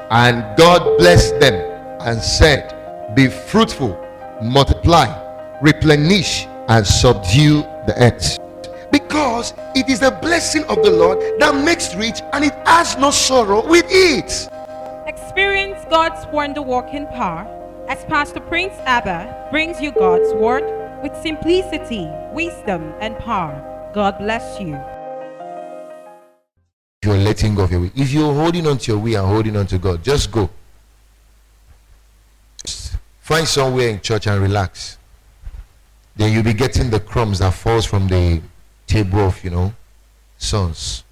And God blessed them and said, be fruitful, multiply, replenish, and subdue the earth. Because it is the blessing of the Lord that makes rich, and it has no sorrow with it. Experience God's wonder-working power as Pastor Prince Abba brings you God's word with simplicity, wisdom, and power. God bless you. You're letting go of your will. If you're holding on to your will and holding on to God, just go. Just find somewhere in church and relax. Then you'll be getting the crumbs that falls from the table of, sons.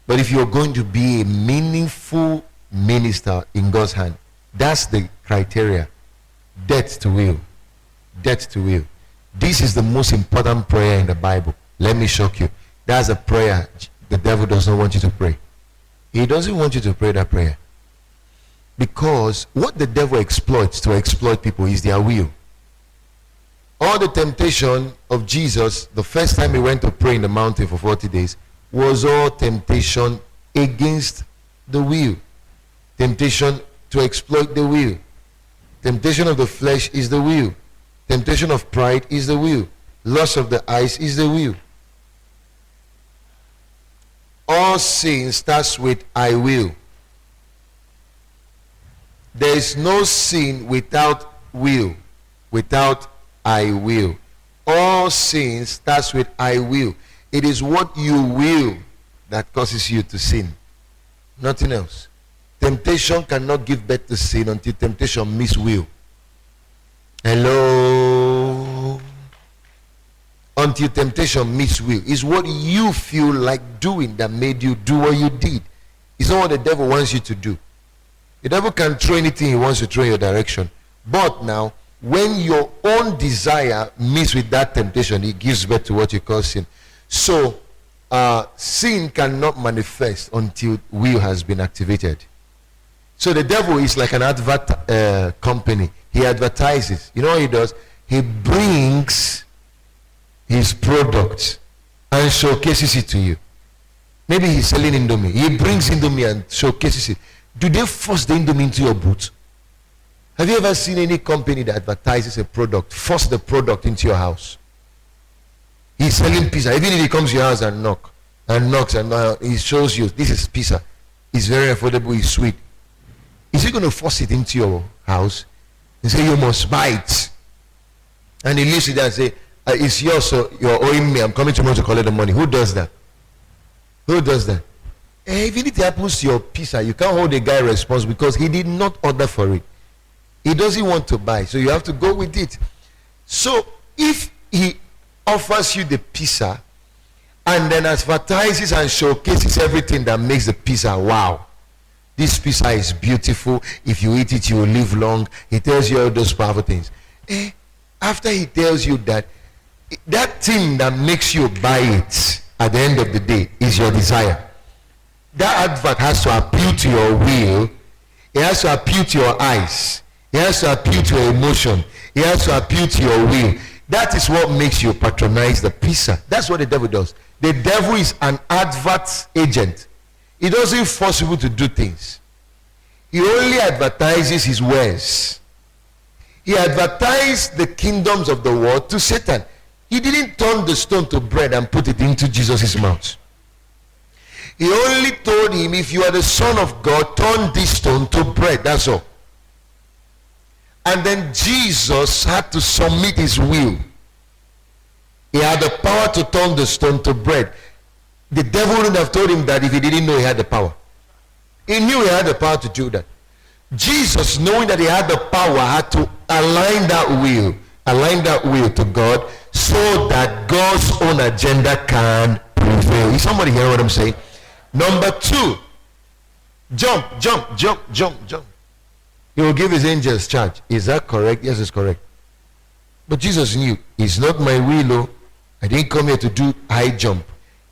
But if you're going to be a meaningful minister in God's hand, that's the criteria. Death to will. Death to will. This is the most important prayer in the Bible. Let me shock you. That's a prayer the devil does not want you to pray. He doesn't want you to pray that prayer. Because what the devil exploits to exploit people is their will. All the temptation of Jesus, the first time he went to pray in the mountain for 40 days, was all temptation against the will. Temptation to exploit the will. Temptation of the flesh is the will. Temptation of pride is the will. Lust of the eyes is the will. All sin starts with I will. There is no sin without will, without I will. All sin starts with I will. It is what you will that causes you to sin. Nothing else. Temptation cannot give birth to sin until temptation meets will. Hello? Until temptation meets will. It's what you feel like doing that made you do what you did. It's not what the devil wants you to do. The devil can throw anything he wants to throw in your direction. But now, when your own desire meets with that temptation, it gives birth to what you call sin. So, sin cannot manifest until will has been activated. So the devil is like an advert company. He advertises. You know what he does? He brings his product and showcases it to you. Maybe he's selling Indomie. He brings Indomie and showcases it. Do they force the Indomie into your boot? Have you ever seen any company that advertises a product, force the product into your house? He's selling pizza. Even if he comes to your house and knocks, and he shows you, this is pizza. It's very affordable, it's sweet. Is he going to force it into your house and say, you must buy it? And he leaves it there and say, it's yours, so you're owing me. I'm coming tomorrow to collect the money. Who does that? Who does that? Even if it happens to your pizza, you can't hold the guy responsible because he did not order for it. He doesn't want to buy, so you have to go with it. So if he offers you the pizza and then advertises and showcases everything that makes the pizza, wow, this pizza is beautiful, if you eat it you will live long, he tells you all those powerful things. After he tells you that, that thing that makes you buy it at the end of the day is your desire. That advert has to appeal to your will, it has to appeal to your eyes, it has to appeal to your emotion, it has to appeal to your will. That is what makes you patronize the pizza. That's what the devil does. The devil is an advert agent. He doesn't force people to do things. He only advertises his wares. He advertised the kingdoms of the world to Satan. He didn't turn the stone to bread and put it into Jesus' mouth. He only told him, if you are the Son of God, turn this stone to bread. That's all. And then Jesus had to submit his will. He had the power to turn the stone to bread. The devil wouldn't have told him that if he didn't know he had the power. He knew he had the power to do that. Jesus, knowing that he had the power, had to align that will to God so that God's own agenda can prevail. Is somebody hearing what I'm saying? Number 2, jump. He will give his angels charge. Is that correct? Yes, it's correct. But Jesus knew, it's not my will. I didn't come here to do high jump.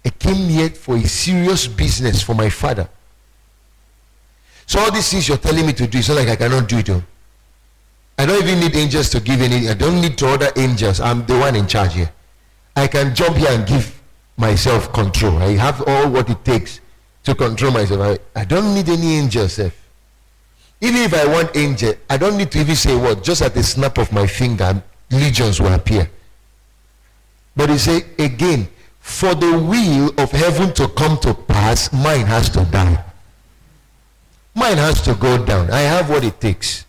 I came here for a serious business for my Father. So all these things you're telling me to do, it's not like I cannot do it. I don't even need angels to give any. I don't need to order angels. I'm the one in charge here. I can jump here and give myself control. I have all what it takes to control myself. I don't need any angel self. Even if I want angel, I don't need to even say what. Just at the snap of my finger, legions will appear. But he say again, for the will of heaven to come to pass, mine has to die. Mine has to go down. I have what it takes.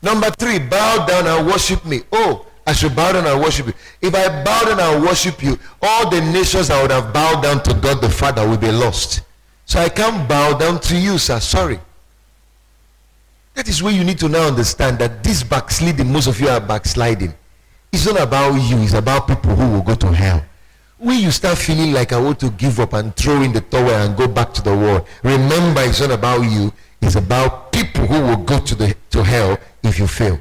Number 3, bow down and worship me. Oh, I should bow down and worship you. If I bow down and worship you, all the nations that would have bowed down to God the Father will be lost. So I can't bow down to you, sir. Sorry. That is where you need to now understand that this backsliding, most of you are backsliding. It's not about you. It's about people who will go to hell. When you start feeling like I want to give up and throw in the towel and go back to the world, remember it's not about you. It's about people who will go to hell if you fail.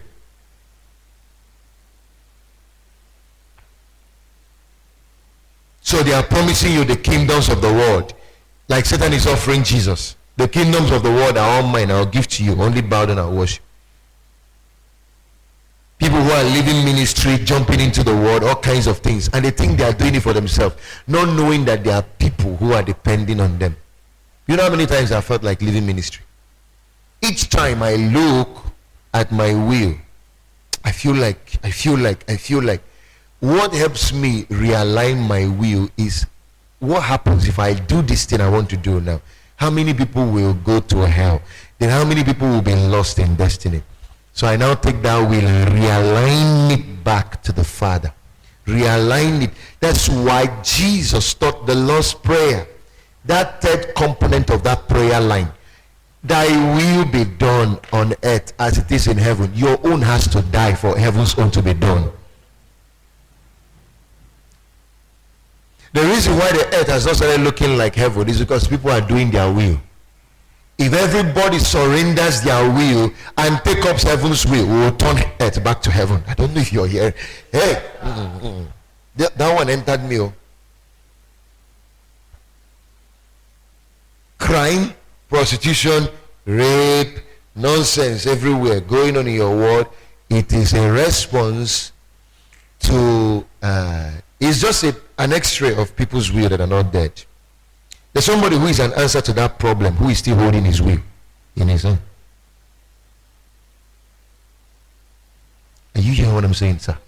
So they are promising you the kingdoms of the world, like Satan is offering Jesus. The kingdoms of the world are all mine. I'll give to you. Only bow down and worship. People who are living ministry, jumping into the world, all kinds of things, and they think they are doing it for themselves, not knowing that there are people who are depending on them. You know how many times I felt like living ministry? Each time I look at my will, I feel like what helps me realign my will is what happens if I do this thing I want to do now. How many people will go to hell? Then how many people will be lost in destiny? So I now take that will and realign it back to the Father. Realign it. That's why Jesus taught the Lord's Prayer. That third component of that prayer line. Thy will be done on earth as it is in heaven. Your own has to die for heaven's own to be done. The reason why the earth has not started looking like heaven is because people are doing their will. If everybody surrenders their will and take up heaven's will, we will turn earth back to heaven. I don't know if you're here. Hey, that one entered me. Oh. Crime, prostitution, rape, nonsense everywhere going on in your world. It is a response to it's just an x-ray of people's will that are not dead. There's somebody who is an answer to that problem, who is still holding his will in his hand. Are you hearing what I'm saying, sir?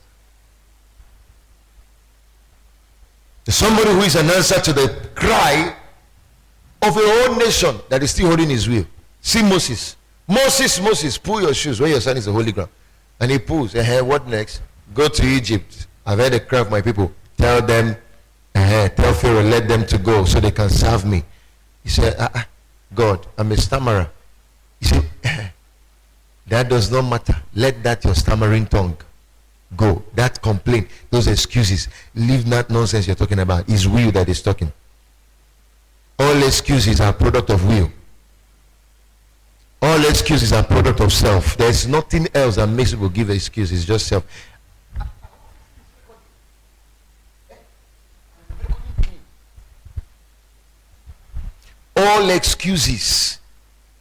There's somebody who is an answer to the cry of a whole nation that is still holding his will. See Moses. Moses, pull your shoes when your son is the holy ground. And he pulls. What next? Go to Egypt. I've heard the cry of my people. Tell them, tell Pharaoh, let them to go so they can serve me. He said, God, I'm a stammerer. He said, that does not matter. Let that your stammering tongue go. That complaint, those excuses, leave that nonsense you're talking about. It's will that is talking. All excuses are product of will. All excuses are product of self. There's nothing else that makes people give excuses. It's just self. All excuses,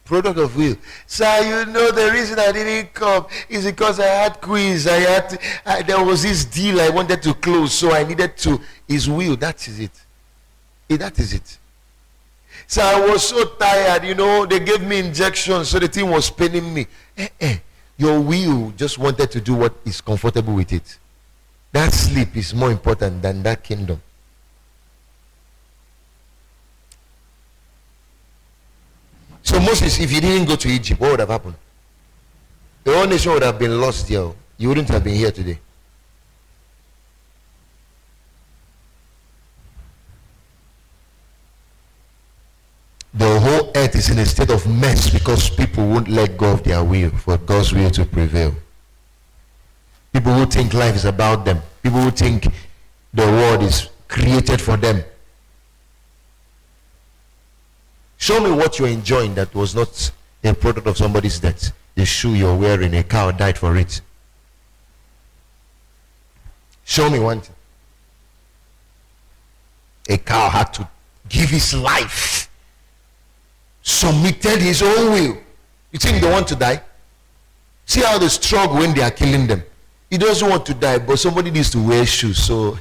product of will. Sir, you know the reason I didn't come is because I had quiz. There was this deal I wanted to close, so I needed to. Is will. That is it. That is it. So I was so tired, they gave me injections, so the thing was paining me. Your will just wanted to do what is comfortable with it. That sleep is more important than that kingdom. So Moses, if you didn't go to Egypt, what would have happened? The whole nation would have been lost here. You wouldn't have been here today. The whole earth is in a state of mess because people won't let go of their will for God's will to prevail. People who think life is about them. People who think the world is created for them. Show me what you're enjoying that was not a product of somebody's death. The shoe you're wearing, a cow died for it. Show me one thing. A cow had to give his life, submitted his own will. You think they want to die? See how they struggle when they are killing them. He doesn't want to die, but somebody needs to wear shoes. So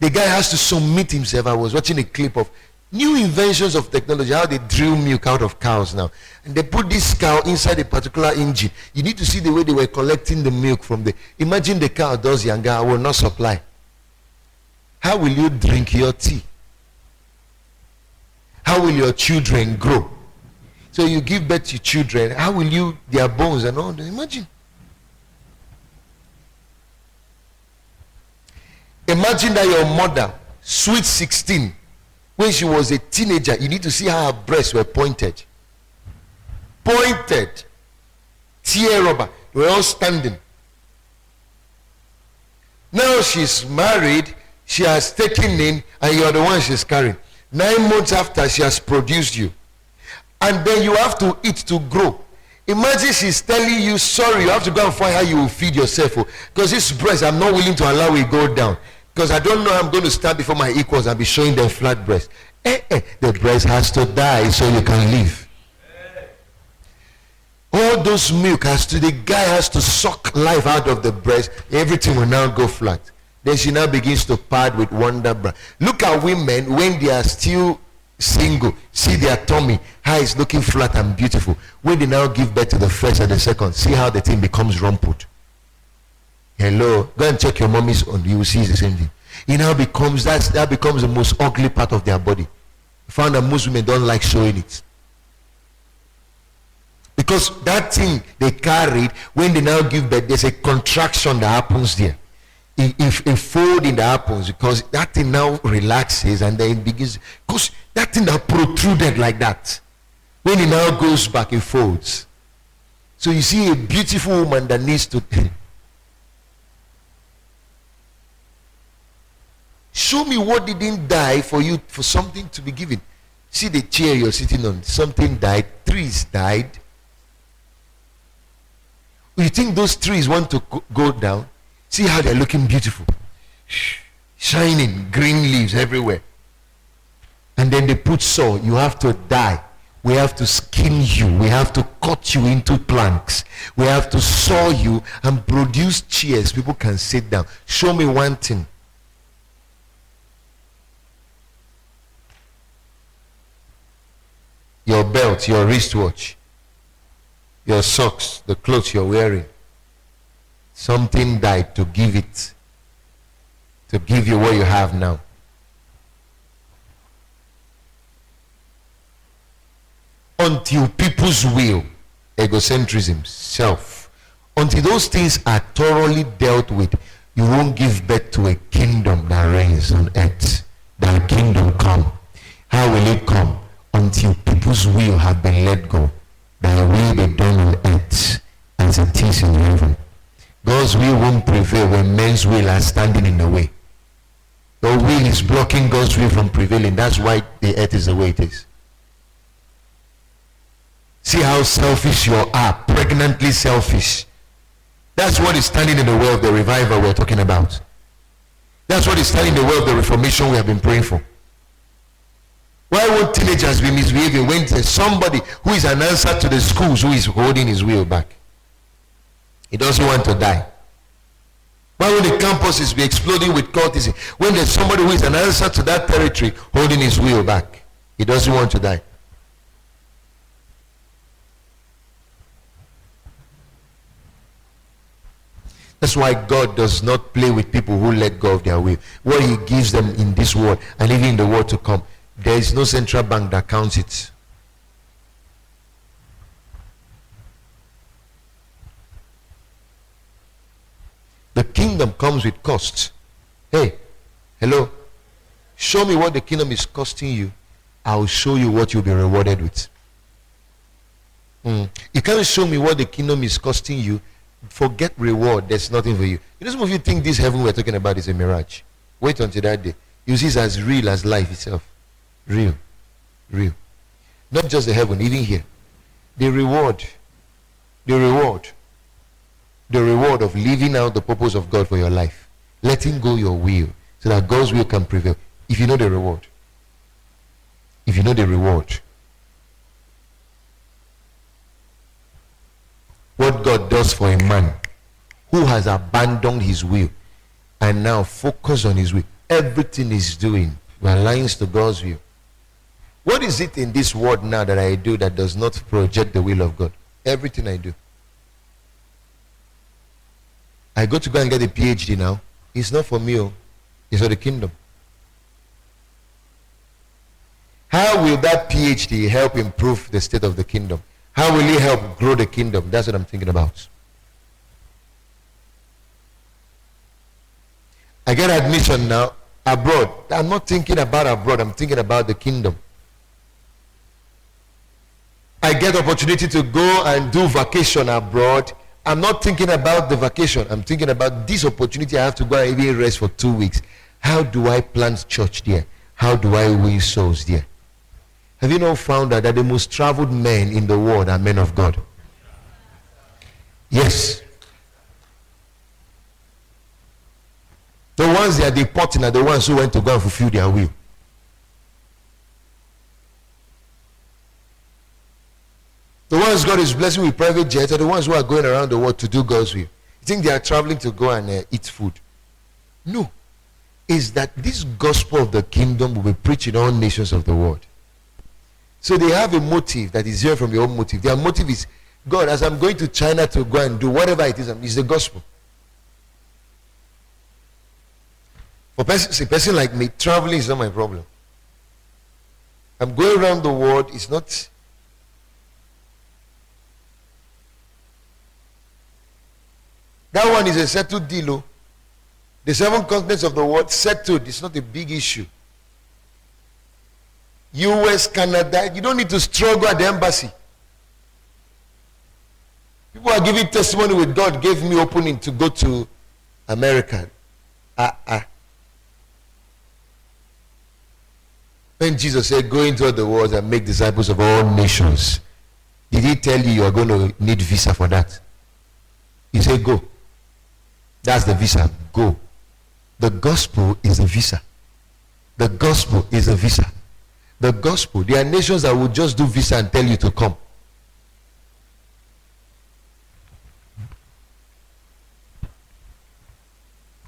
The guy has to submit himself. I was watching a clip of new inventions of technology, how they drill milk out of cows now. And they put this cow inside a particular engine. You need to see the way they were collecting the milk from the... Imagine the cow does younger, I will not supply. How will you drink your tea? How will your children grow? So you give birth to children, how will you, their bones and all that? Imagine. Imagine that your mother, sweet 16, when she was a teenager, you need to see how her breasts were pointed. Pointed. Tear rubber. They were all standing. Now she's married, she has taken in, and you are the one she's carrying. 9 months after, she has produced you. And then you have to eat to grow. Imagine she's telling you, sorry, you have to go and find how you will feed yourself. Because this breast, I'm not willing to allow it go down. Because I don't know I'm going to stand before my equals and be showing them flat breast. The breast has to die so you can live. All those milk the guy has to suck life out of the breast. Everything will now go flat. Then she now begins to pad with Wonder Bra. Look at women when they are still single. See their tummy, how it's looking flat and beautiful. When they now give birth to the first and the second, see how the thing becomes rumpled. Hello, go and check your mommy's on. You will see the same thing. It now becomes that becomes the most ugly part of their body. I found that most women don't like showing it. Because that thing they carried, when they now give birth, there's a contraction that happens there. If a folding that happens, because that thing now relaxes and then it begins, because that thing that protruded like that, when it now goes back, it folds. So you see a beautiful woman that needs to show me what didn't die for you, for something to be given. See the chair you're sitting on, something died, trees died. You think those trees want to go down? See how they're looking beautiful, shining, green leaves everywhere. And then they put saw. You have to die. We have to skin you. We have to cut you into planks. We have to saw you and produce chairs. People can sit down. Show me one thing. Your belt, your wristwatch, your socks, the clothes you're wearing. Something died to give it, to give you what you have now. Until people's will, egocentrism, self, until those things are thoroughly dealt with, you won't give birth to a kingdom that reigns on earth. Thy kingdom come. How will it come? Until people's will have been let go. Thy will be done on earth as it is in heaven. God's will won't prevail when men's will are standing in the way. Your will is blocking God's will from prevailing. That's why the earth is the way it is. See how selfish you are, pregnantly selfish. That's what is standing in the way of the revival we're talking about. That's what is standing in the way of the reformation we have been praying for. Why won't teenagers be misbehaving when there's somebody who is an answer to the schools who is holding his will back? He doesn't want to die. Why would the campuses be exploding with cultism when there's somebody who is an answer to that territory holding his will back? He doesn't want to die. That's why God does not play with people who let go of their will. What he gives them in this world and even in the world to come, there is no central bank that counts it. The kingdom comes with costs. Hey, hello. Show me what the kingdom is costing you. I'll show you what you'll be rewarded with. You can't show me what the kingdom is costing you. Forget reward. There's nothing for you. You know, some of you think this heaven we're talking about is a mirage. Wait until that day. You see it's as real as life itself. Real. Real. Not just the heaven, even here. The reward of living out the purpose of God for your life, letting go your will so that God's will can prevail. If you know the reward, what God does for a man who has abandoned his will and now focus on his will, everything is doing aligns to God's will. What is it in this world now that I do that does not project the will of God? Everything I do. I go to go and get a PhD now. It's not for me, it's for the kingdom. How will that PhD help improve the state of the kingdom? How will it help grow the kingdom? That's what I'm thinking about. I get admission now abroad. I'm not thinking about abroad, I'm thinking about the kingdom. I get opportunity to go and do vacation abroad. I'm not thinking about the vacation. I'm thinking about this opportunity. I have to go and even rest for 2 weeks. How do I plant church there? How do I win souls there? Have you not found out that the most traveled men in the world are men of God? Yes. The ones they are deporting are the ones who went to go and fulfill their will. The ones God is blessing with private jets are the ones who are going around the world to do God's will. You think they are traveling to go and eat food? No. It's that this gospel of the kingdom will be preached in all nations of the world. So they have a motive that is here from your own motive. Their motive is, God, as I'm going to China to go and do whatever it is, it's the gospel. For a person like me, traveling is not my problem. I'm going around the world, it's not. That one is a settled deal. The 7 continents of the world settled. It's not a big issue. US, Canada, you don't need to struggle at the embassy. People are giving testimony with God gave me opening to go to America. When Jesus said, go into the world and make disciples of all nations, did he tell you are going to need visa for that? He said, go. That's the visa. Go. The gospel is a visa. The gospel is a visa. The gospel. There are nations that will just do visa and tell you to come.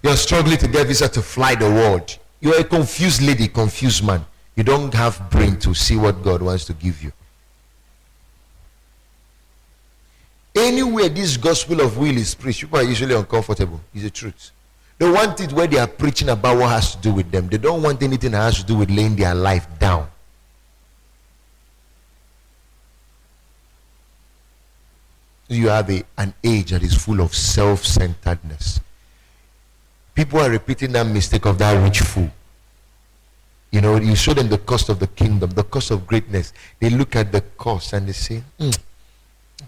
You're struggling to get visa to fly the world. You're a confused lady, confused man. You don't have brain to see what God wants to give you. Anywhere this gospel of will is preached, people are usually uncomfortable. It's the truth. They want it where they are preaching about what has to do with them. They don't want anything that has to do with laying their life down. You have an age that is full of self-centeredness. People are repeating that mistake of that rich fool. You know, you show them the cost of the kingdom, the cost of greatness. They look at the cost and they say,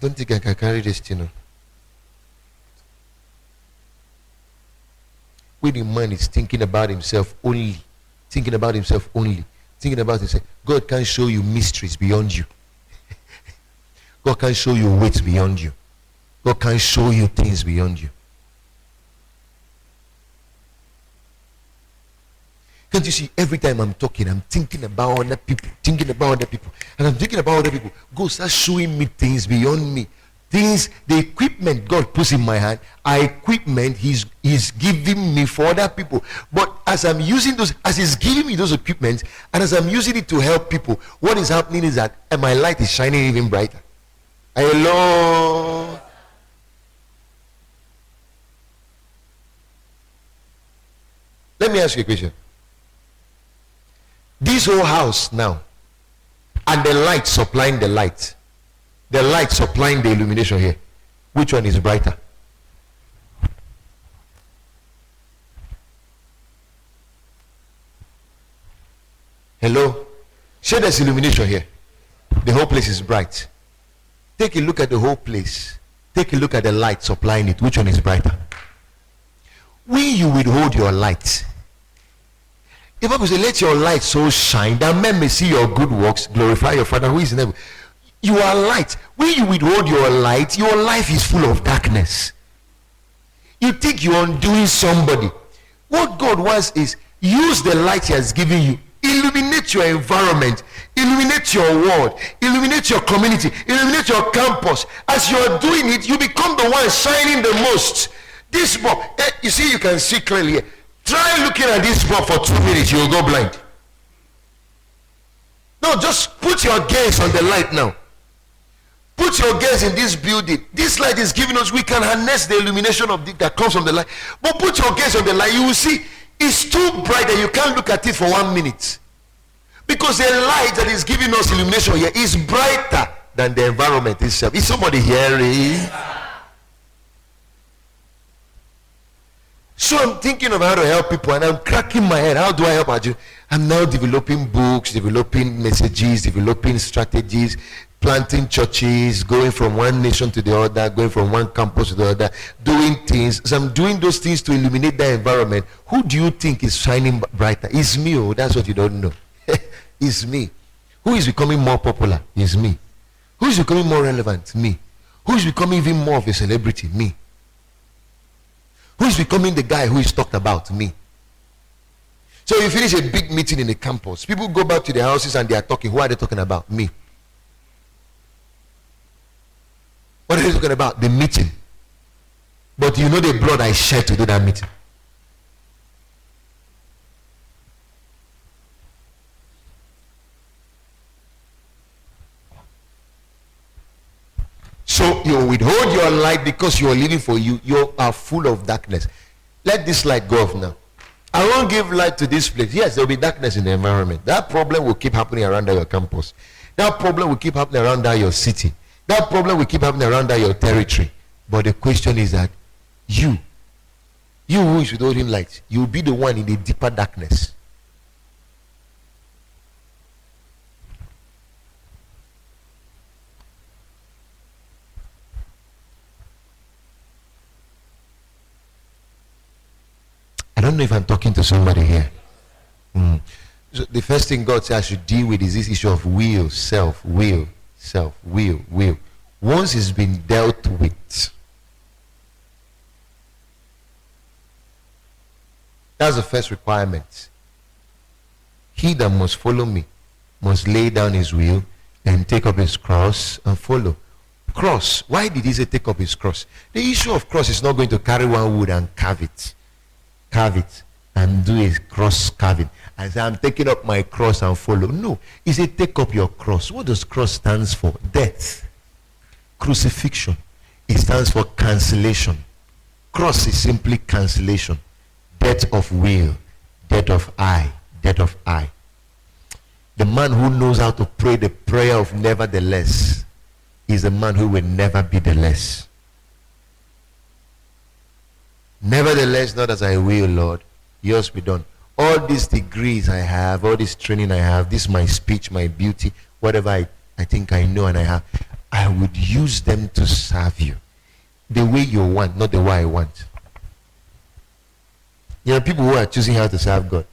don't think I can carry this, you know. When the man is thinking about himself only, thinking about himself, God can't show you mysteries beyond you. God can't show you weights beyond you. God can't show you things beyond you. Can't you see, every time I'm talking, I'm thinking about other people, and I'm thinking about other people. God starts showing me things beyond me. Things, the equipment God puts in my hand, equipment He's giving me for other people. But as I'm using those, as He's giving me those equipment, and as I'm using it to help people, what is happening is that my light is shining even brighter. Hello. Let me ask you a question. This whole house now, and the light supplying the light supplying the illumination here, which one is brighter? Hello? Say there's illumination here. The whole place is bright. Take a look at the whole place. Take a look at the light supplying it. Which one is brighter? When you withhold your light, the Bible says, let your light so shine that men may see your good works, glorify your Father who is in heaven. You are light. When you withhold your light, your life is full of darkness. You think you are undoing somebody. What God wants is, use the light He has given you. Illuminate your environment. Illuminate your world. Illuminate your community. Illuminate your campus. As you are doing it, you become the one shining the most. This book, you see, you can see clearly here. Try looking at this bulb for 2 minutes, you will go blind. No, just put your gaze on the light now. Put your gaze in this building. This light is giving us, we can harness the illumination of that comes from the light. But put your gaze on the light, you will see it's too bright that you can't look at it for 1 minute. Because the light that is giving us illumination here is brighter than the environment itself. Is somebody hearing? So I'm thinking of how to help people, and I'm cracking my head. How do I help you? I'm now developing books, developing messages, developing strategies, planting churches, going from one nation to the other, going from one campus to the other, doing things. So I'm doing those things to illuminate the environment. Who do you think is shining brighter? It's me. Oh, that's what you don't know. It's me. Who is becoming more popular? It's me. Who is becoming more relevant? Me. Who is becoming even more of a celebrity? Me. Who is becoming the guy who is talked about? Me. So you finish a big meeting in the campus. People go back to their houses and they are talking. Who are they talking about? Me. What are they talking about? The meeting. But you know the blood I shed to do that meeting. So you withhold your light because you are living for you. You are full of darkness. Let this light go off now. I won't give light to this place. Yes, there will be darkness in the environment. That problem will keep happening around your campus. That problem will keep happening around your city. That problem will keep happening around your territory. But the question is that you who is withholding light, you will be the one in the deeper darkness. I don't know if I'm talking to somebody here. So the first thing God said I should deal with is this issue of will, self, will. Once it's been dealt with, that's the first requirement. He that must follow me must lay down his will and take up his cross and follow. Cross. Why did he say take up his cross? The issue of cross is not going to carry one wood and carve it and do a cross carving and say I'm taking up my cross and follow. No, he said take up your cross. What does cross stands for? Death. Crucifixion. It stands for cancellation. Cross is simply cancellation. Death of will, death of I. The man who knows how to pray the prayer of nevertheless is a man who will never be the less. Nevertheless, not as I will, Lord, yours be done. All these degrees I have, all this training I have, this my speech, my beauty, whatever I think I know and I have, I would use them to serve you. The way you want, not the way I want. There are people who are choosing how to serve God.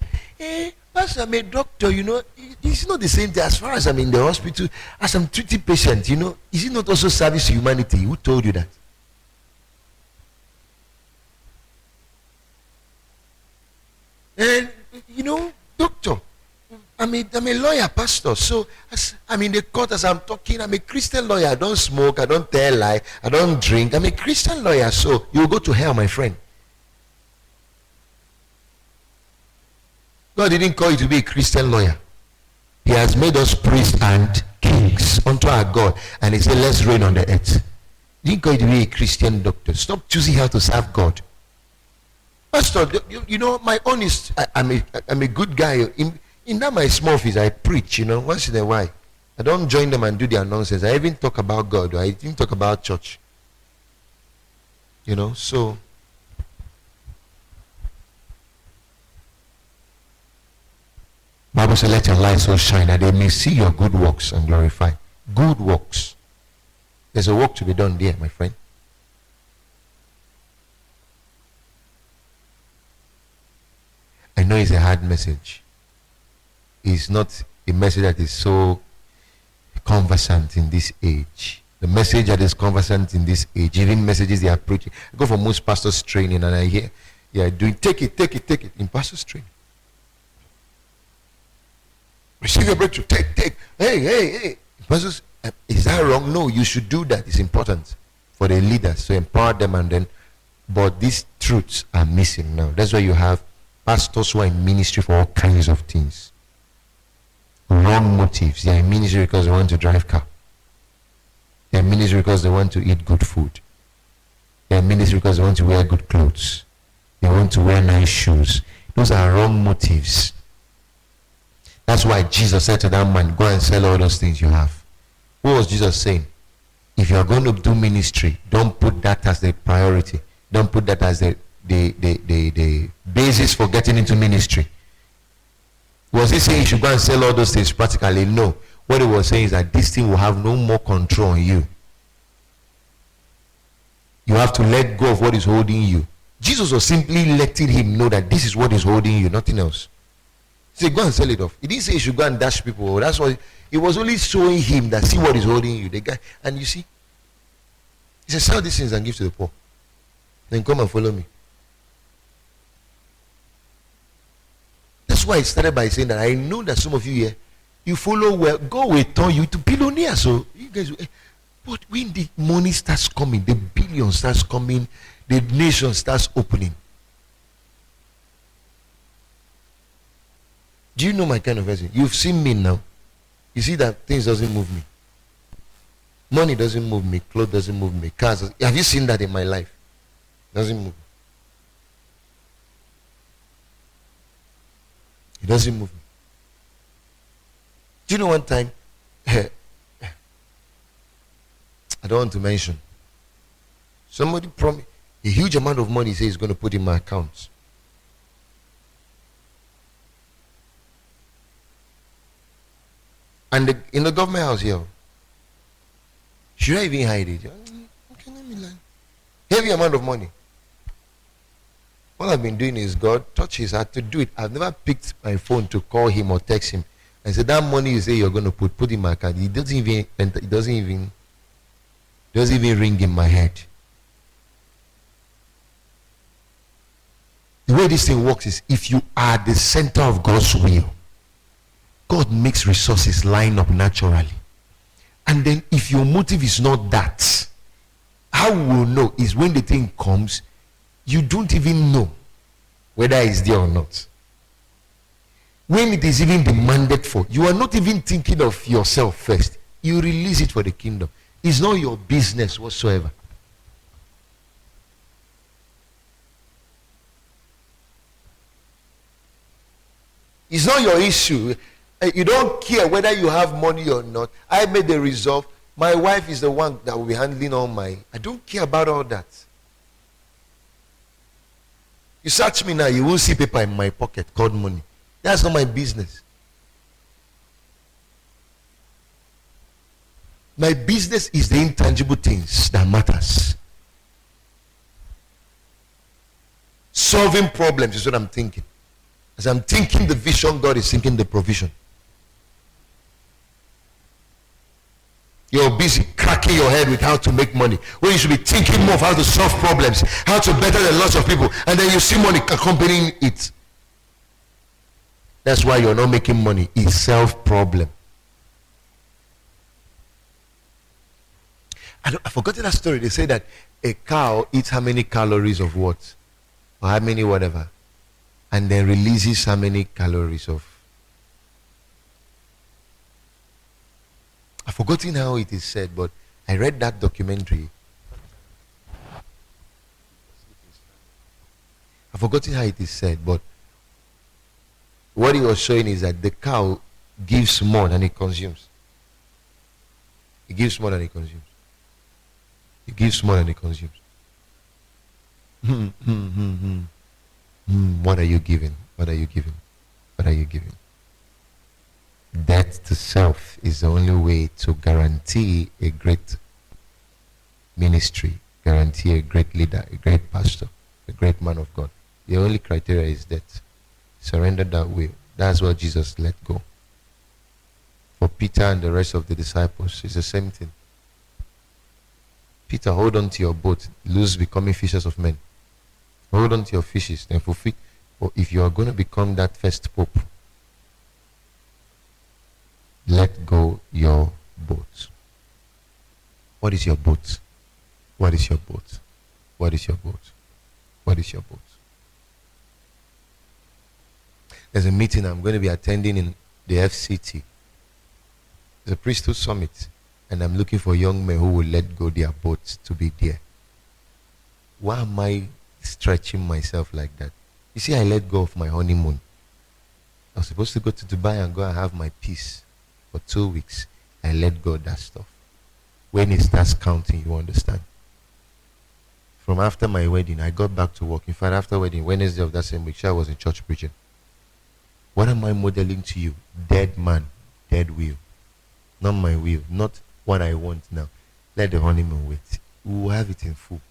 Pastor, I'm a doctor, it's not the same thing as far as I'm in the hospital, as I'm treating patients, is it not also service to humanity? Who told you that? And doctor, I'm a lawyer, pastor. So as I'm in the court as I'm talking, I'm a Christian lawyer. I don't smoke, I don't tell lie, I don't drink. I'm a Christian lawyer, so you'll go to hell, my friend. God didn't call you to be a Christian lawyer. He has made us priests and kings unto our God. And he said, let's reign on the earth. He didn't call you to be a Christian doctor. Stop choosing how to serve God. Pastor, my own is, I'm a good guy. In that my small office, I preach, once in a while. I don't join them and do their nonsense. I even talk about God. I even talk about church. So. Bible says, let your light so shine that they may see your good works and glorify. Good works. There's a work to be done there, my friend. I know it's a hard message. It's not a message that is so conversant in this age. The message that is conversant in this age, even messages they are preaching. I go for most pastors' training and I hear, doing take it in pastors' training. Receive your breakthrough. Take. Hey. Pastors, is that wrong? No, you should do that. It's important for the leaders to empower them but these truths are missing now. That's why you have pastors who are in ministry for all kinds of things. Wrong motives. They are in ministry because they want to drive car. They are in ministry because they want to eat good food. They are in ministry because they want to wear good clothes. They want to wear nice shoes. Those are wrong motives. That's why Jesus said to that man, go and sell all those things you have. What was Jesus saying? If you are going to do ministry, don't put that as the priority. Don't put that as the basis for getting into ministry. Was he saying you should go and sell all those things practically? No. What he was saying is that this thing will have no more control on you. You have to let go of what is holding you. Jesus was simply letting him know that this is what is holding you, nothing else. He said, go and sell it off. He didn't say you should go and dash people. That's what it was, only showing him that see what is holding you. The guy, and you see, he said, sell these things and give to the poor. Then come and follow me. That's why I started by saying that I know that some of you here, you follow well, God will turn you to billionaires. So you guys, but when the money starts coming, the billion starts coming, the nation starts opening. Do you know my kind of person? You've seen me now. You see that things doesn't move me. Money doesn't move me. Clothes doesn't move me. Cars. Have you seen that in my life? Doesn't move me. It doesn't move me. Do you know one time? I don't want to mention. Somebody promised a huge amount of money. He says he's going to put in my accounts. And in the government house here, should I even hide it? Okay, let me lie. Heavy amount of money. All I've been doing is God touch his heart to do it. I've never picked my phone to call him or text him and say that money you say you're going to put in my account. It doesn't even ring in my head. The way this thing works is if you are the center of God's will, God makes resources line up naturally. And then if your motive is not that, how we will know is when the thing comes, you don't even know whether it's there or not. When it is even demanded for, you are not even thinking of yourself first. You release it for the kingdom. It's not your business whatsoever. It's not your issue. You don't care whether you have money or not. I made the resolve. My wife is the one that will be handling all my. I don't care about all that. You search me now, you won't see paper in my pocket called money. That's not my business. My business is the intangible things that matters. Solving problems is what I'm thinking. As I'm thinking the vision, God is thinking the provision. You're busy cracking your head with how to make money, when you should be thinking more of how to solve problems, how to better the lives of people, and then you see money accompanying it. That's why you're not making money. It's self-problem. I forgot that story. They say that a cow eats how many calories of what? Or how many whatever. And then releases how many calories of. I've forgotten how it is said, but I read that documentary. I've forgotten how it is said, but what he was showing is that the cow gives more than it consumes. It gives more than it consumes. It gives more than it consumes. What are you giving? What are you giving? What are you giving? Death to self is the only way to guarantee a great ministry, guarantee a great leader, a great pastor, a great man of God. The only criteria is death. Surrender that will. That's what Jesus let go. For Peter and the rest of the disciples, it's the same thing. Peter, hold on to your boat, lose becoming fishers of men. Hold on to your fishes, then fulfill. Or if you are going to become that first pope, let go your boat. What is your boat? What is your boat? What is your boat? What is your boat? There's a meeting I'm going to be attending in the FCT. It's a priesthood summit, and I'm looking for young men who will let go their boats to be there. Why am I stretching myself like that? You see, I let go of my honeymoon. I was supposed to go to Dubai and go and have my peace for 2 weeks. I let go of that stuff. When it starts counting, you understand. From after my wedding, I got back to work. In fact, after wedding, Wednesday of that same week, I was in church preaching. What am I modeling to you? Dead man, dead will. Not my will, not what I want now. Let the honeymoon wait. We will have it in full.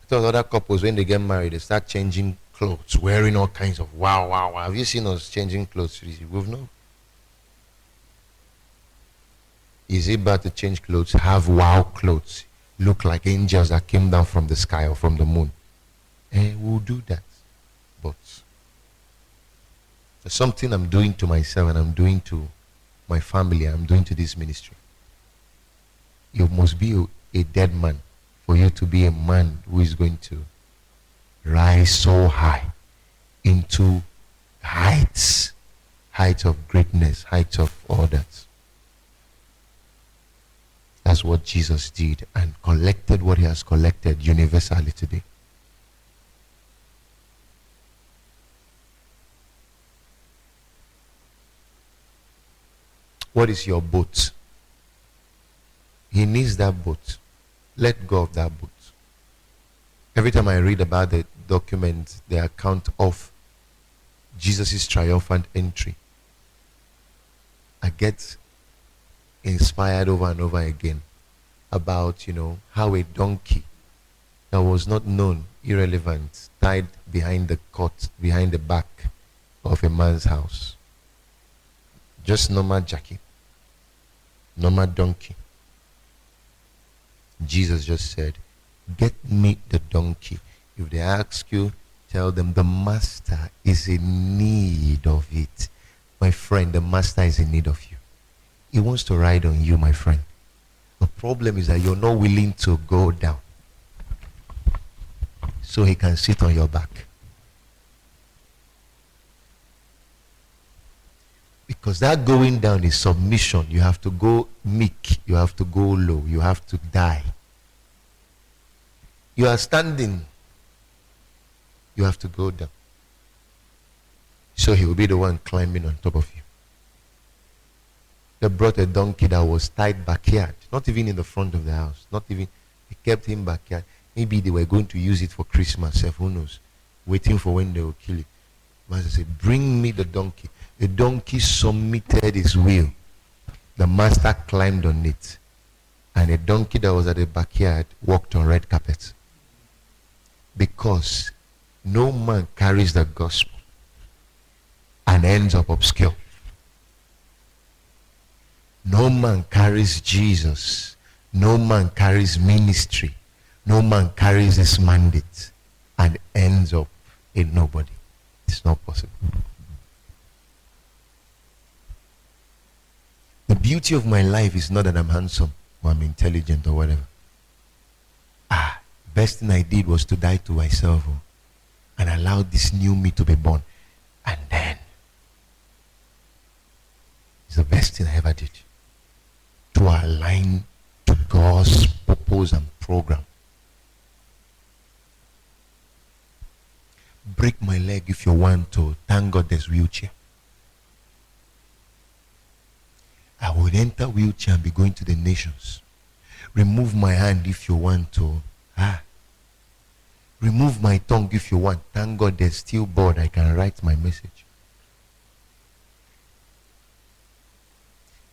So other couples, when they get married, they start changing clothes, wearing all kinds of wow. Have you seen us changing clothes? We've not. Is it bad to change clothes? Have wow clothes. Look like angels that came down from the sky or from the moon. We'll do that. But there's something I'm doing to myself and I'm doing to my family, I'm doing to this ministry. You must be a dead man for you to be a man who is going to rise so high into heights of greatness, heights of all that. That's what Jesus did and collected what he has collected universally today. What is your boat? He needs that boat. Let go of that boat. Every time I read about the document, the account of Jesus' triumphant entry, I get inspired over and over again about, how a donkey that was not known, irrelevant, tied behind the back of a man's house. Just normal Jackie, normal donkey. Jesus just said, get me the donkey. If they ask you, tell them the master is in need of it. My friend, the master is in need of you. He wants to ride on you, my friend. The problem is that you're not willing to go down so he can sit on your back. Because that going down is submission. You have to go meek. You have to go low. You have to die. You are standing. You have to go down. So he will be the one climbing on top of you. They brought a donkey that was tied backyard. Not even in the front of the house. Not even. They kept him backyard. Maybe they were going to use it for Christmas. Who knows? Waiting for when they will kill it. Master said, bring me the donkey. The donkey submitted his will. The master climbed on it. And a donkey that was at the backyard walked on red carpet. Because no man carries the gospel and ends up obscure. No man carries Jesus. No man carries ministry. No man carries his mandate and ends up a nobody. It's not possible. The beauty of my life is not that I'm handsome or I'm intelligent or whatever. Best thing I did was to die to myself and allow this new me to be born. And then, it's the best thing I ever did. To align to God's purpose and program. Break my leg if you want to. Thank God there's wheelchair. I would enter wheelchair and be going to the nations. Remove my hand if you want to. Remove my tongue if you want. Thank God there's still board. I can write my message.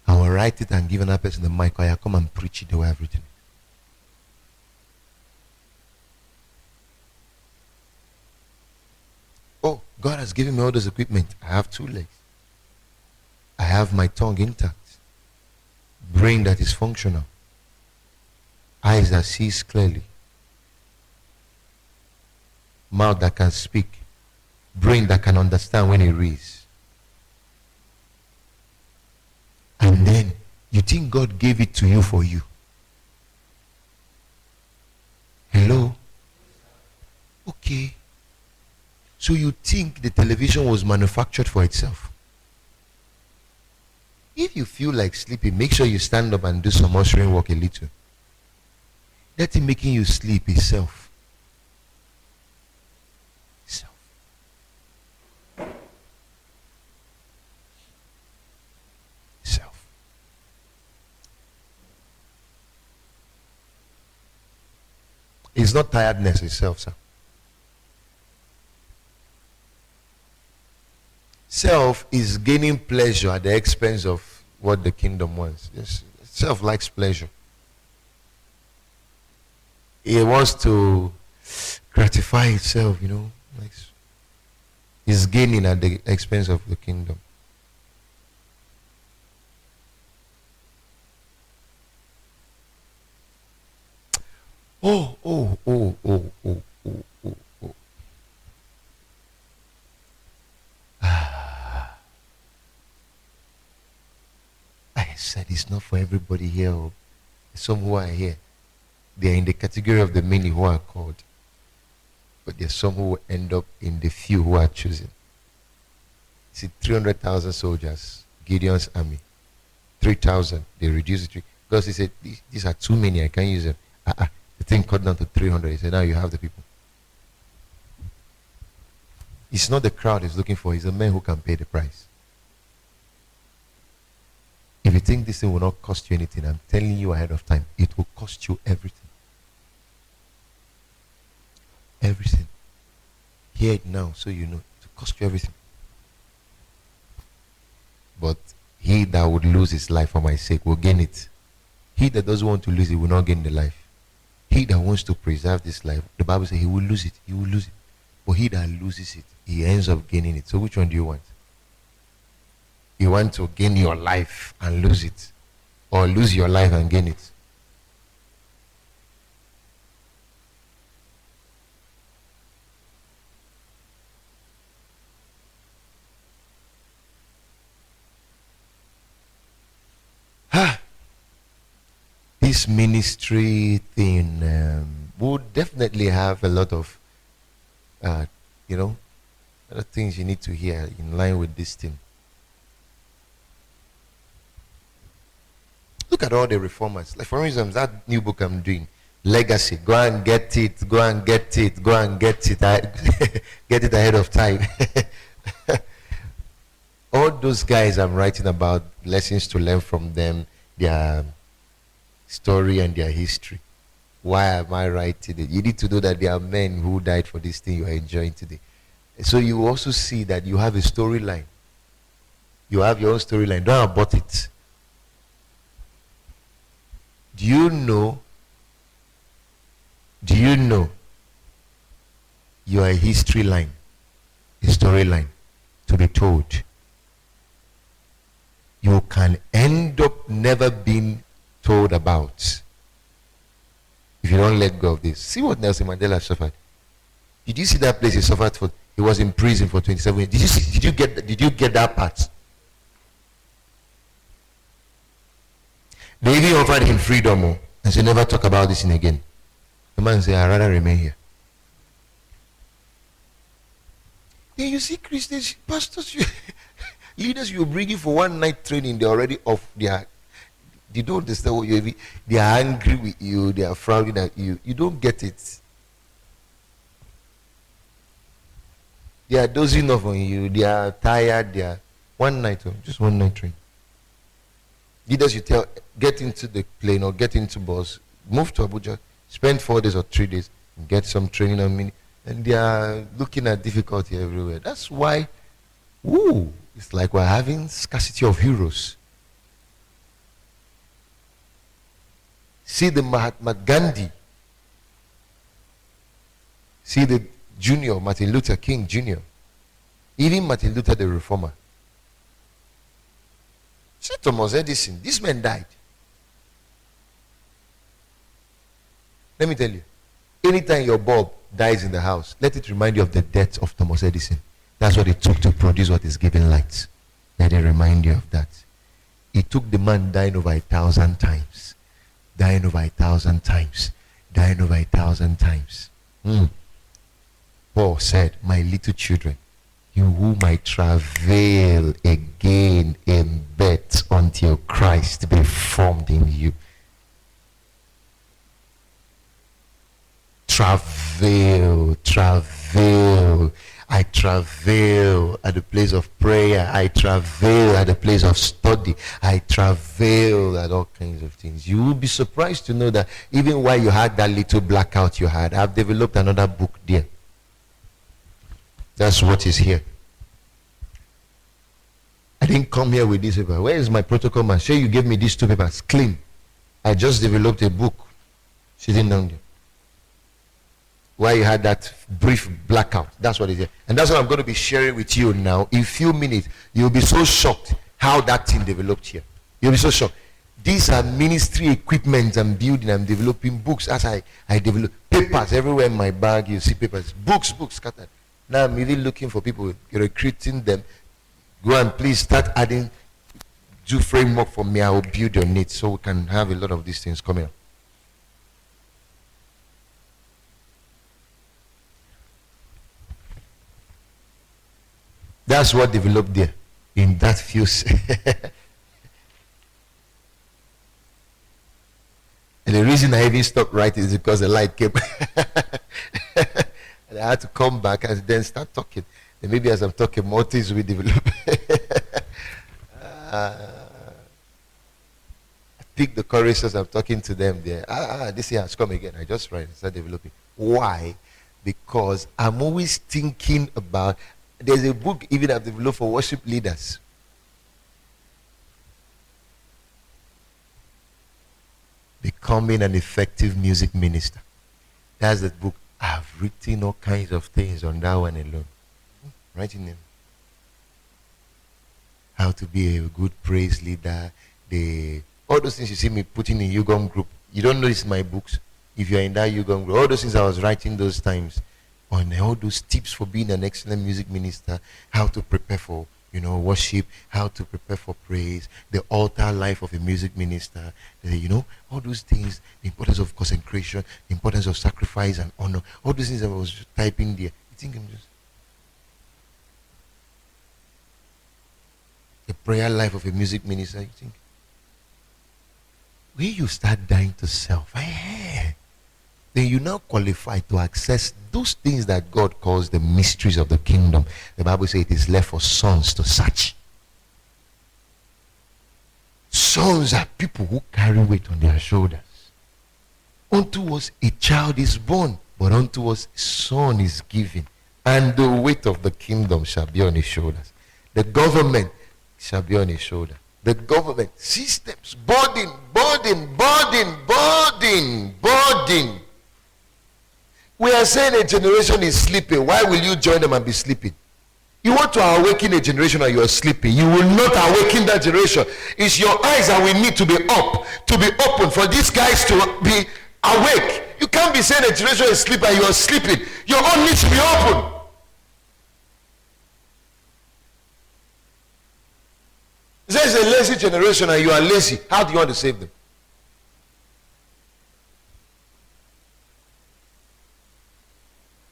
I will write it and give another person the mic. Or I come and preach it. They will have written it. Oh, God has given me all this equipment. I have 2 legs. I have my tongue intact. Brain that is functional. Eyes that sees clearly. Mouth that can speak. Brain that can understand when it reads. And then you think God gave it to you for you. Okay. So you think the television was manufactured for itself? If you feel like sleeping, make sure you stand up and do some ushering work a little. That thing making you sleep is self. Self. Self. It's not tiredness itself, sir. Self is gaining pleasure at the expense of what the kingdom wants. Yes. Self likes pleasure. It wants to gratify itself, you know. It's gaining at the expense of the kingdom. Oh. I said it's not for everybody here. Oh. Some who are here, they are in the category of the many who are called. But there's some who will end up in the few who are chosen. See, 300,000 soldiers, Gideon's army. 3,000, they reduced it. Because he said, these are too many, I can't use them. The thing cut down to 300. He said, now you have the people. It's not the crowd he's looking for, it's the man who can pay the price. If you think this thing will not cost you anything, I'm telling you ahead of time, it will cost you everything. Everything. Hear it now so you know. It will cost you everything. But he that would lose his life for my sake will gain it. He that doesn't want to lose it will not gain the life. He that wants to preserve this life, the Bible says he will lose it. He will lose it. But he that loses it, he ends up gaining it. So which one do you want? You want to gain your life and lose it, or lose your life and gain it? This ministry thing would definitely have a lot of, other things you need to hear in line with this thing. Look at all the reformers. Like, for instance, that new book I'm doing, Legacy. Go and get it. Go and get it. Go and get it. Get it ahead of time. All those guys I'm writing about, lessons to learn from them, their story and their history. Why am I writing it? You need to know that there are men who died for this thing you are enjoying today. So you also see that you have a storyline. You have your own storyline. Don't abort it. Do you know you are a history line, a storyline to be told? You can end up never being told about if you don't let go of this. See what Nelson Mandela suffered. Did you see that place he suffered for? He was in prison for 27 years. Did you get that part? They even offered him freedom and said, never talk about this thing again. The man said, I'd rather remain here. Then you see Christians, pastors, leaders you're bringing for one night training, they're already off. They don't understand what you're. They are angry with you, they are frowning at you. You don't get it. They are dozing off on you, they are tired, they are just one night training. Leaders you tell, get into the plane or get into bus, move to Abuja, spend 4 days or 3 days, get some training and they are looking at difficulty everywhere. That's why, it's like we're having scarcity of heroes. See the Mahatma Gandhi. See the junior, Martin Luther King Jr. Even Martin Luther the Reformer. See Thomas Edison. This man died. Let me tell you. Anytime your bulb dies in the house, let it remind you of the death of Thomas Edison. That's what it took to produce what is giving light. Let it remind you of that. It took the man dying over 1,000 times. Dying over 1,000 times. Dying over 1,000 times. Paul said, my little children, you who might travail again in birth until Christ be formed in you. Travail. I travail at the place of prayer. I travail at the place of study. I travail at all kinds of things. You will be surprised to know that even while you had that little blackout you had, I've developed another book there. That's what is here. I didn't come here with this paper. Where is my protocol man? Sure, you gave me these two papers. Clean. I just developed a book sitting down there. Why you had that brief blackout. That's what it is. And that's what I'm going to be sharing with you now. In a few minutes, you'll be so shocked how that thing developed here. You'll be so shocked. These are ministry equipment I'm building. I'm developing books as I develop papers everywhere in my bag. You see papers, books scattered. Now I'm really looking for people, recruiting them. Go and please start adding, do framework for me. I will build on it so we can have a lot of these things coming up. That's what developed there in that few. And the reason I even stopped writing is because the light came. And I had to come back and then start talking. And maybe as I'm talking, more things will develop. I think the choristers, I'm talking to them there. This year has come again. I just write and start developing. Why? Because I'm always thinking about. There's a book even I've developed for worship leaders. Becoming an effective music minister. That's the book. I've written all kinds of things on that one alone. Writing them. How to be a good praise leader. All those things you see me putting in Yugong group. You don't notice my books. If you're in that Yugong group, all those things I was writing those times. On all those tips for being an excellent music minister, how to prepare for worship, how to prepare for praise, the altar life of a music minister, all those things, the importance of consecration, the importance of sacrifice and honor, all those things I was typing there. You think I'm just the prayer life of a music minister, you think? When you start dying to self, then you now qualify to access those things that God calls the mysteries of the kingdom. The Bible says it is left for sons to search. Sons are people who carry weight on their shoulders. Unto us a child is born, but unto us a son is given. And the weight of the kingdom shall be on his shoulders. The government shall be on his shoulder. The government, systems, burden. We are saying a generation is sleeping. Why will you join them and be sleeping? You want to awaken a generation and you are sleeping. You will not awaken that generation. It's your eyes that we need to be up, to be open, for these guys to be awake. You can't be saying a generation is sleeping and you are sleeping. Your own needs to be open. There's a lazy generation and you are lazy. How do you want to save them?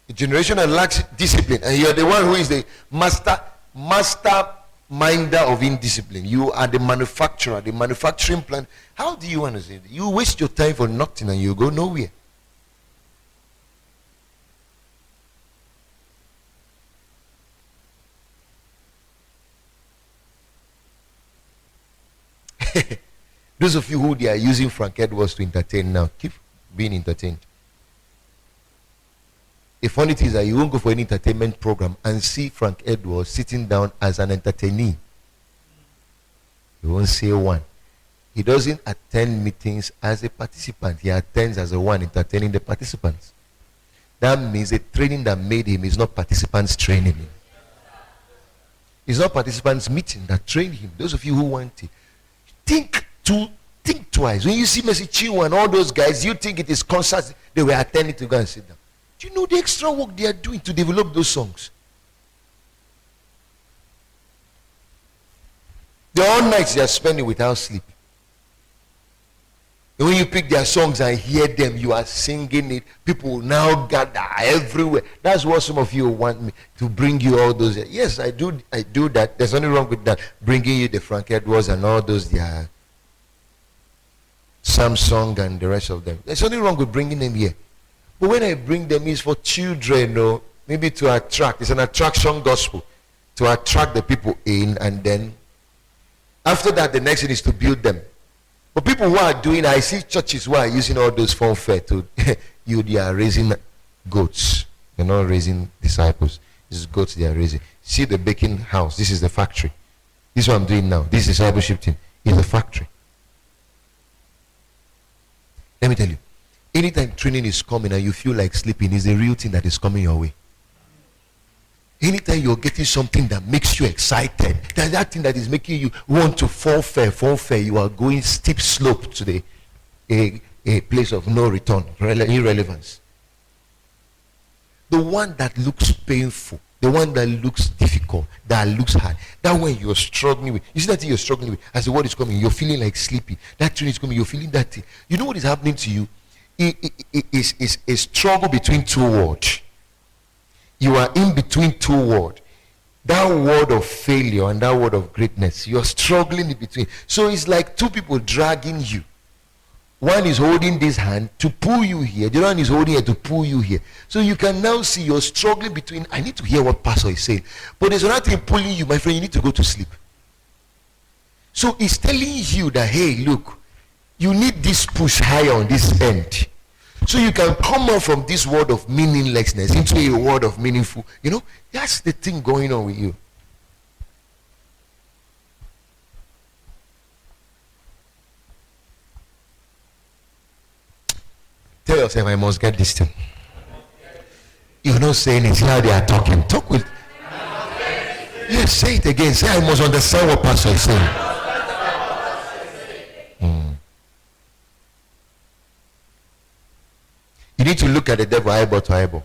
A generation that lacks discipline, and you are the one who is the master minder of indiscipline. You are the manufacturer, the manufacturing plant. How do you want to save them? You waste your time for nothing and you go nowhere. Those of you who they are using Frank Edwards to entertain now, keep being entertained. The funny thing is that you won't go for any entertainment program and see Frank Edwards sitting down as an entertainee. You won't see one. He doesn't attend meetings as a participant. He attends as the one entertaining the participants. That means the training that made him is not participants training him. It's not participants meeting that trained him. Those of you who want it, think twice. When you see Mercy Chinwo and all those guys, you think it is concerts they were attending to go and sit down. Do you know the extra work they are doing to develop those songs? The all nights they are spending without sleep. And when you pick their songs and hear them, you are singing it. People will now gather everywhere. That's what some of you want me to bring you all those. Yes, I do that. There's nothing wrong with that. Bringing you the Frank Edwards and all those, their Samsung and the rest of them. There's nothing wrong with bringing them here. But when I bring them, it's for children, or maybe to attract. It's an attraction gospel to attract the people in, and then after that, the next thing is to build them. But people who are doing, I see churches who are using all those funfair to, they are raising goats. They're not raising disciples. This is goats they are raising. See the baking house. This is the factory. This is what I'm doing now. This discipleship thing is the factory. Let me tell you, anytime training is coming and you feel like sleeping, is the real thing that is coming your way. Anytime you're getting something that makes you excited, that thing that is making you want to fall fair, you are going steep slope to a place of no return, irrelevance. The one that looks painful, the one that looks difficult, that looks hard, that one you're struggling with. You see that thing you're struggling with, as the word is coming, you're feeling like sleepy. That train is coming, you're feeling that thing. You know what is happening to you? It is a struggle between two words. You are in between two words. That word of failure and that word of greatness. You're struggling in between. So it's like two people dragging you. One is holding this hand to pull you here. The other one is holding it to pull you here. So you can now see you're struggling between, I need to hear what pastor is saying. But there's another thing pulling you, my friend, you need to go to sleep. So it's telling you that, hey, look, you need this push higher on this end. So you can come out from this word of meaninglessness into a word of meaningful. You know, that's the thing going on with you. Tell yourself, I must get this thing. You're not saying it. See how they are talking. Talk with. Yes, say it again. Say, I must understand what pastor is saying. You need to look at the devil eyeball to eyeball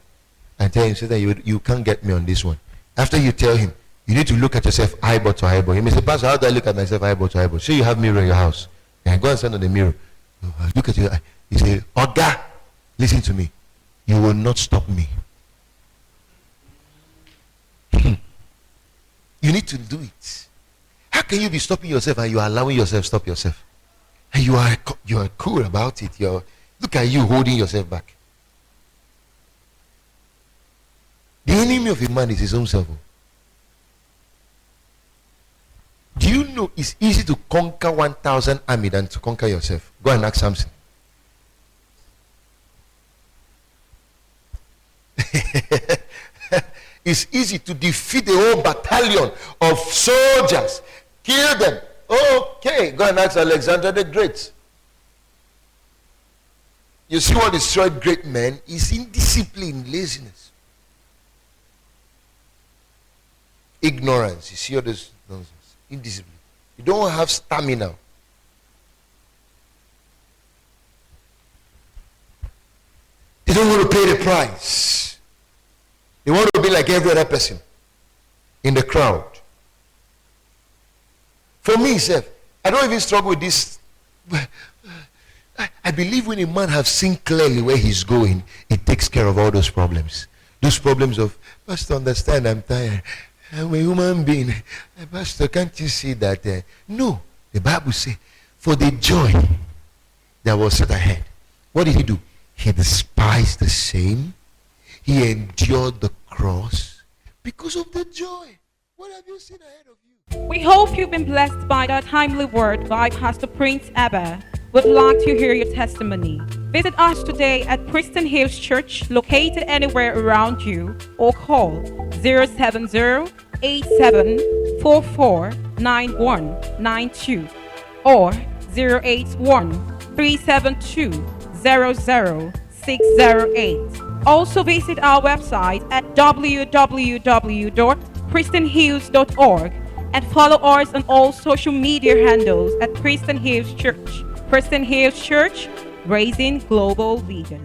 and tell him, say that you can't get me on this one. After you tell him, you need to look at yourself eyeball to eyeball. You may say, Pastor, how do I look at myself eyeball to eyeball? Say you have mirror in your house. And go and stand on the mirror. Look at your eye. You say, Oga, listen to me. You will not stop me. You need to do it. How can you be stopping yourself and you are allowing yourself stop yourself? And you are cool about it. Look at you holding yourself back. The enemy of a man is his own self. Do you know it's easy to conquer 1,000 army than to conquer yourself? Go and ask Samson. It's easy to defeat the whole battalion of soldiers. Kill them. Okay, go and ask Alexander the Great. You see what destroyed great men is indiscipline, laziness. Ignorance. You see all this nonsense. Indiscipline. You don't have stamina. They don't want to pay the price. They want to be like every other person in the crowd. For me, self, I don't even struggle with this. I believe when a man has seen clearly where he's going, it takes care of all those problems. Those problems of, Pastor, understand, I'm tired. I'm a human being. Pastor, can't you see that? No. The Bible says, for the joy that was set ahead. What did he do? He despised the shame. He endured the cross because of the joy. What have you seen ahead of you? We hope you've been blessed by that timely word by Pastor Prince Abba. We'd like to hear your testimony. Visit us today at Preston Hills Church, located anywhere around you, or call 070-8744-9192 or 081-372-00608. Also visit our website at www.prestonhills.org and follow us on all social media handles at Preston Hills Church. Preston Hills Church, raising global leaders.